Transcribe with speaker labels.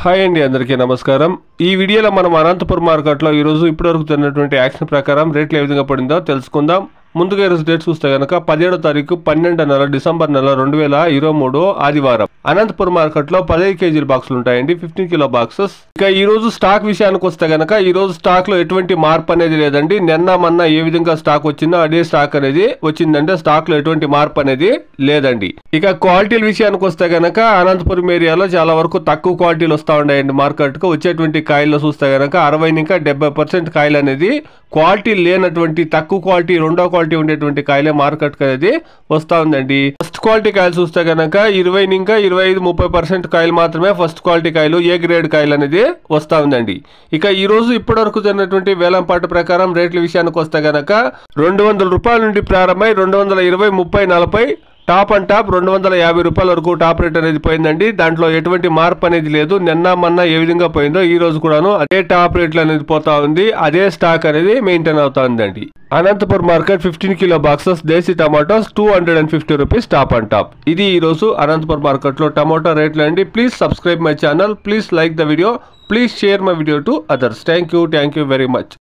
Speaker 1: Hi అండి, అందరికీ నమస్కారం. ఈ వీడియోలో మనం అనంతపురం మార్కెట్లో ఈరోజు ఇప్పటివరకు జరిగినటువంటి యాక్షన్ ప్రకారం రేట్లు ఏ విధంగా పడిందో తెలుసుకుందాం. ముందుగా ఈరోజు డేట్ చూస్తే కనుక 17వ తారీఖు 12వ నెల డిసెంబర్ నెల 2023 ఆదివారం అనంతపురం మార్కెట్లో 15 కేజీల బాక్సులు ఉంటాయండి, 15 కిలో బాక్సెస్. ఇక ఈ రోజు స్టాక్ విషయానికి వస్తే కనుక ఈ రోజు స్టాక్ లో ఎటువంటి మార్పు అనేది లేదండి. నిన్న మొన్న ఏ విధంగా స్టాక్ వచ్చిందో అదే స్టాక్ అనేది వచ్చిందంటే స్టాక్ లో ఎటువంటి మార్పు అనేది లేదండి. ఇక క్వాలిటీల విషయానికి వస్తే కనుక అనంతపురం ఏరియాలో చాలా వరకు తక్కువ క్వాలిటీలు వస్తూ ఉన్నాయండి. మార్కెట్ కు వచ్చేటువంటి కాయల్లో చూస్తే కనుక 60 ఇంకా 70% కాయలు అనేది క్వాలిటీ లేనటువంటి తక్కువ క్వాలిటీ రెండో క్వాలిటీ ఉండేటువంటి కాయలే మార్కెట్ అనేది వస్తూ ఉందండి. ఫస్ట్ క్వాలిటీ కాయలు చూస్తే కనుక 20 ఇంకా 25-30% కాయలు మాత్రమే ఫస్ట్ క్వాలిటీ కాయలు ఏ గ్రేడ్ కాయలు అనేది వస్తూ ఉందండి. ఇక ఈ రోజు ఇప్పటి వరకు జరిగినటువంటి వేలంపాట ప్రకారం రేట్ల విషయానికి వస్తే కనుక 200 రూపాయల నుండి ప్రారంభమై 220, 30, 40 టాప్ అండ్ టాప్ 250 రూపాయల వరకు టాప్ రేట్ అనేది పోయిందండి. దాంట్లో ఎటువంటి మార్పు అనేది లేదు. నిన్న మొన్న ఏ విధంగా పోయిందో ఈ రోజు కూడాను అదే టాప్ రేట్లు అనేది పోతా ఉంది. అదే స్టాక్ అనేది మెయింటైన్ అవుతా ఉందండి. Anantapuram market 15 kilo boxes desi tomatoes 250 rupees top and top. ఇది ఈ రోజు అనంతపురం మార్కెట్ లో టమాటో రేట్లు అండి. Please subscribe my channel, please like the video, please share my video to others. Thank you very much.